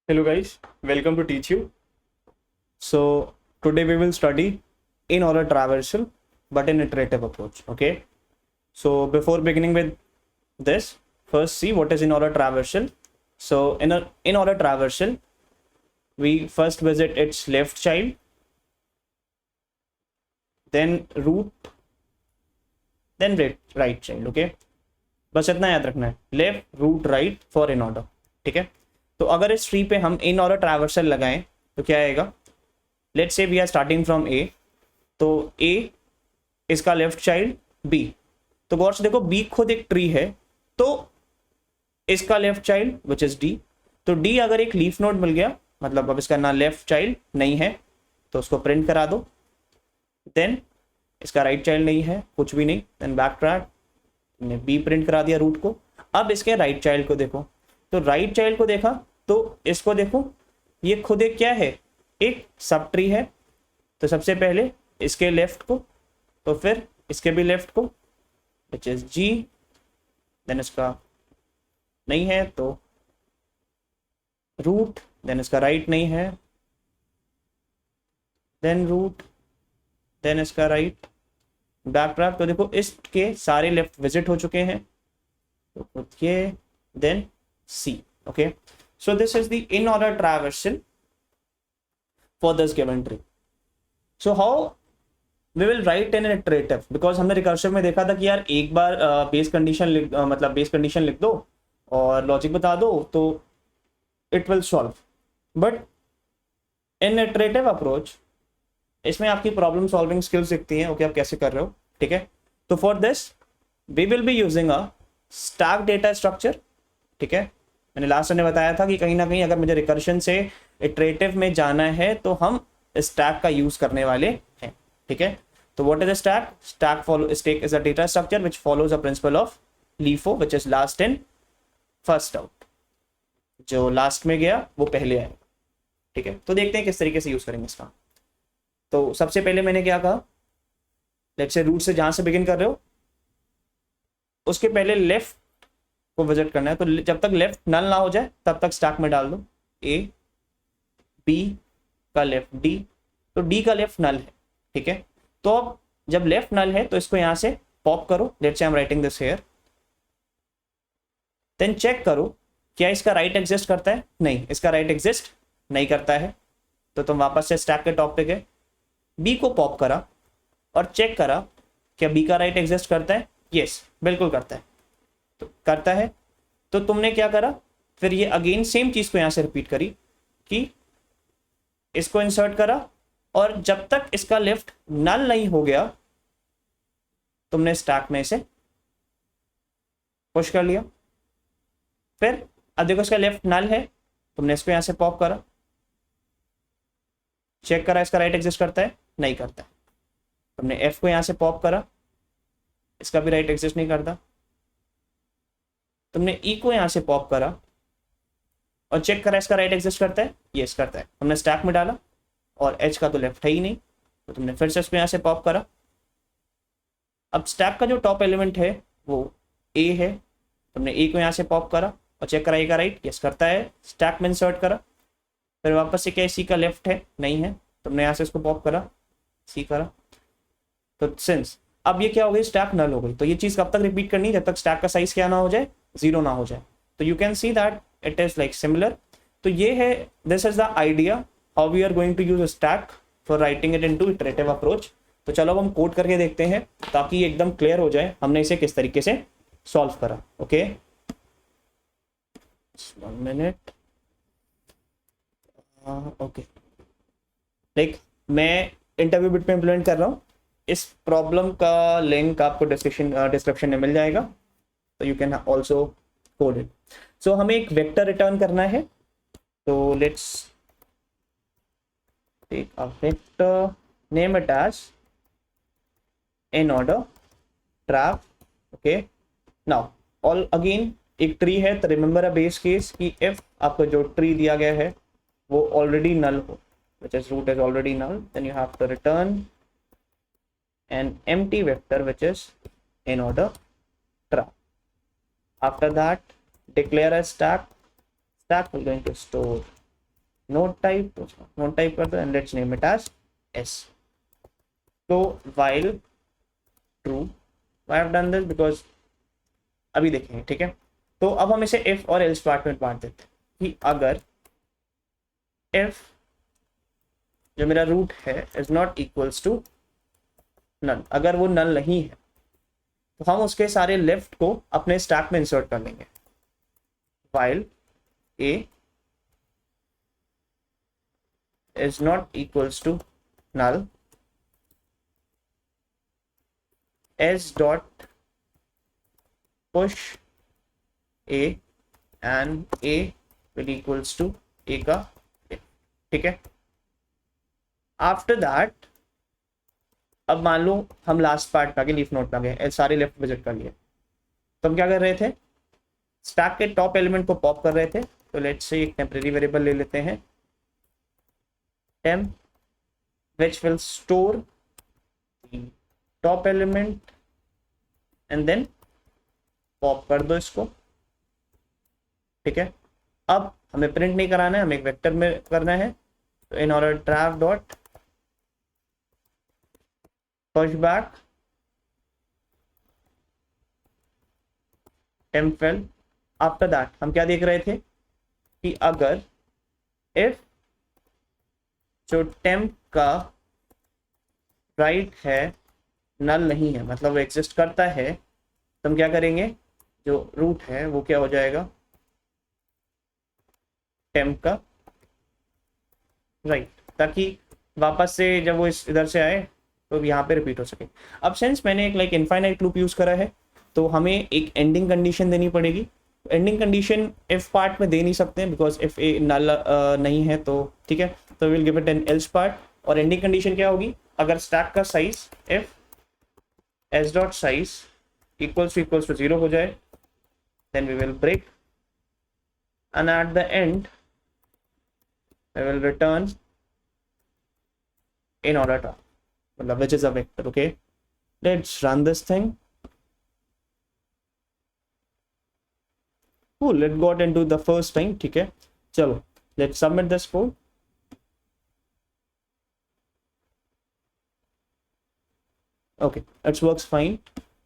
Hello guys, welcome to teach you. So today we will study in order traversal but in iterative approach. Okay. So before beginning with this, first see what is in order traversal. So in order traversal, we first visit its left child, then root, then right child. Okay. बस इतना याद रखना है, left root right for in order. ठीक है. तो अगर इस ट्री पे हम इन ऑर्डर ट्रैवर्सल लगाएं तो क्या आएगा. Let's say we are starting from A, तो ए इसका लेफ्ट चाइल्ड बी. तो गौर से देखो, बी खुद एक ट्री है, तो इसका left child which is D. तो डी अगर एक लीफ नोड मिल गया, मतलब अब इसका ना लेफ्ट चाइल्ड नहीं है तो उसको प्रिंट करा दो. देन इसका राइट चाइल्ड नहीं है, कुछ भी नहीं, देन बैक ट्रैक ने बी प्रिंट करा दिया रूट को. अब इसके राइट चाइल्ड को देखो, तो राइट चाइल्ड को देखा तो इसको देखो, ये खुद एक क्या है, एक सब ट्री है. तो सबसे पहले इसके लेफ्ट को, तो फिर इसके भी लेफ्ट को विच इज जी. देन इसका नहीं है तो रूट, देन इसका राइट नहीं है, देन रूट, देन इसका राइट, बैक ट्रैक. तो देखो इसके सारे लेफ्ट विजिट हो चुके हैं, तो खुद ये, then C. Okay, so this is the in order traversal for this given tree. So how we will write in an iterative, because हमने रिकर्सिव में देखा था कि यार एक बार बेस कंडीशन मतलब बेस कंडीशन लिख दो और लॉजिक बता दो तो it will solve. But in iterative approach इसमें आपकी प्रॉब्लम सॉल्विंग स्किल्स दिखती हैं. ओके, आप कैसे कर रहे हो. ठीक है. तो for this we will be using a stack data structure. ठीक है. मैंने लास्ट में बताया था कि कहीं ना कहीं अगर मुझे रिकर्शन से इटरेटिव में जाना है तो हम स्टैक का यूज करने वाले हैं. ठीक है. तो what is a stack. Stack is a data structure which follows a principle of LIFO which is last in first out. जो लास्ट में गया वो पहले आएगा. ठीक है. तो देखते हैं किस तरीके से यूज करेंगे इसका. तो सबसे पहले मैंने क्या कहा, लेट्स से रूट से जहां से बिगिन कर रहे हो उसके पहले लेफ्ट को विजिट करना है. तो जब तक लेफ्ट नल ना हो जाए तब तक स्टैक में डाल दो ए, बी का लेफ्ट डी, तो डी का लेफ्ट नल है. ठीक है. तो अब जब लेफ्ट नल है तो इसको यहां से पॉप करो. Let's say I am writing this here. Then check करो क्या इसका राइट एग्जिस्ट करता है. नहीं, इसका राइट एग्जिस्ट नहीं करता है. तो तुम वापस से स्टैक के टॉप पे गए, बी को पॉप करा और चेक करा क्या बी का राइट एग्जिस्ट करता है. यस, बिल्कुल करता है. तो करता है तो तुमने क्या करा, फिर ये अगेन सेम चीज को यहां से रिपीट करी कि इसको इंसर्ट करा और जब तक इसका लेफ्ट नल नहीं हो गया तुमने स्टैक में इसे पुश कर लिया. फिर अब देखो इसका लेफ्ट नल है, तुमने इसको यहां से पॉप करा, चेक करा इसका राइट एग्जिस्ट करता है. नहीं करता है. तुमने एफ को यहां से पॉप करा, इसका भी राइट एग्जिस्ट नहीं करता. तुमने ई को यहां से पॉप करा और चेक करा इसका राइट एग्जिस्ट करता है. यस, करता है. हमने स्टैक में डाला और एच का तो लेफ्ट है ही नहीं, तो तुमने फिर से इसको यहां से पॉप करा. अब स्टैक का जो टॉप एलिमेंट है वो ए है, तुमने ए को यहां से पॉप करा और चेक करा ए का राइट. यस, करता है. स्टैक में इंसर्ट करा, फिर वापस से क्या सी का लेफ्ट है, नहीं है, तुमने यहां से इसको पॉप करा, सी करा. तो सिंस अब ये क्या हो गई, स्टैक नल हो गई. तो ये चीज कब तक रिपीट करनी, जब तक स्टैक का साइज क्या ना हो जाए, जीरो ना हो जाए. तो you can see that it is like similar. तो ये है, this is the idea how we are going to use stack for writing it into iterative approach. तो चलो अब हम कोड करके देखते हैं ताकि ये एकदम क्लियर हो जाए हमने इसे किस तरीके से सॉल्व करा. Okay, 1 minute. ओके, लाइक मैं इंटरव्यू बिट में इम्प्लीमेंट कर रहा हूँ. इस प्रॉब्लम का लिंक आपको डिस्क्रिप्शन में मिल जाएगा, तो you can also code it. So हमें एक वेक्टर रिटर्न करना है. तो let's take a vector, name it as in order trap. Okay, now all again एक ट्री है, तो रिमेंबर अ बेस केस कि इफ आपको जो ट्री दिया गया है वो ऑलरेडी नल हो, which is root is already null, then you have to return an empty vector which is in order trap. After that declare a stack will going to store node type, node type कर दो and let's name it as s. तो while true, I have done this because अभी देखेंगे, ठीक है. तो अब हम इसे if और else पार्ट में बांट देते हैं कि अगर if जो मेरा रूट है is not equals to null, अगर वो नल नहीं है तो हम उसके सारे लेफ्ट को अपने स्टैक में इंसर्ट कर लेंगे. while a is not equals to null, s dot push a and a will equals to a का, ठीक है. आफ्टर दैट अब मान लो हम लास्ट पार्ट पे आ गए, लीफ नोड पे आ गए, सारे लेफ्ट विजिट कर लिए. तो हम क्या कर रहे थे, स्टैक के टॉप एलिमेंट को पॉप कर रहे थे. तो लेट्स से एक टेम्परेरी वेरिएबल ले लेते हैं, temp which will store the top element and then pop कर दो इसको, ठीक है. अब हमें प्रिंट नहीं कराना है, हमें एक वेक्टर में करना है. तो इन order trap dot pushback temp well. After that हम क्या देख रहे थे कि अगर इफ जो टेम्प का राइट है नल नहीं है, मतलब वो एग्जिस्ट करता है, तो हम क्या करेंगे, जो रूट है वो क्या हो जाएगा, टेम्प का राइट, ताकि वापस से जब वो इस इधर से आए तो यहाँ पे रिपीट हो सके. अब सिंस मैंने एक लाइक इनफाइनाइट लूप यूज करा है तो हमें एक एंडिंग कंडीशन देनी पड़ेगी. एंडिंग कंडीशन इफ पार्ट में दे नहीं सकते हैं बिकॉज इफ ए नल नहीं है, तो ठीक है, तो will give it an else part. और एंडिंग कंडीशन क्या होगी, अगर स्टैक का size if S dot size equals to 0 हो जाए, then we will break and at the end I will return in order to, which is a vector. Okay, let's run this thing. Cool, it got into the first time. ठीक है, चलो let's submit this code. Okay, it works fine.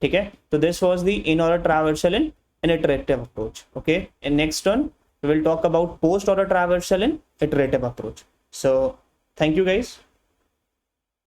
ठीक है, so this was the in order traversal in an iterative approach. Okay, in next one we will talk about post order traversal in iterative approach. So thank you guys.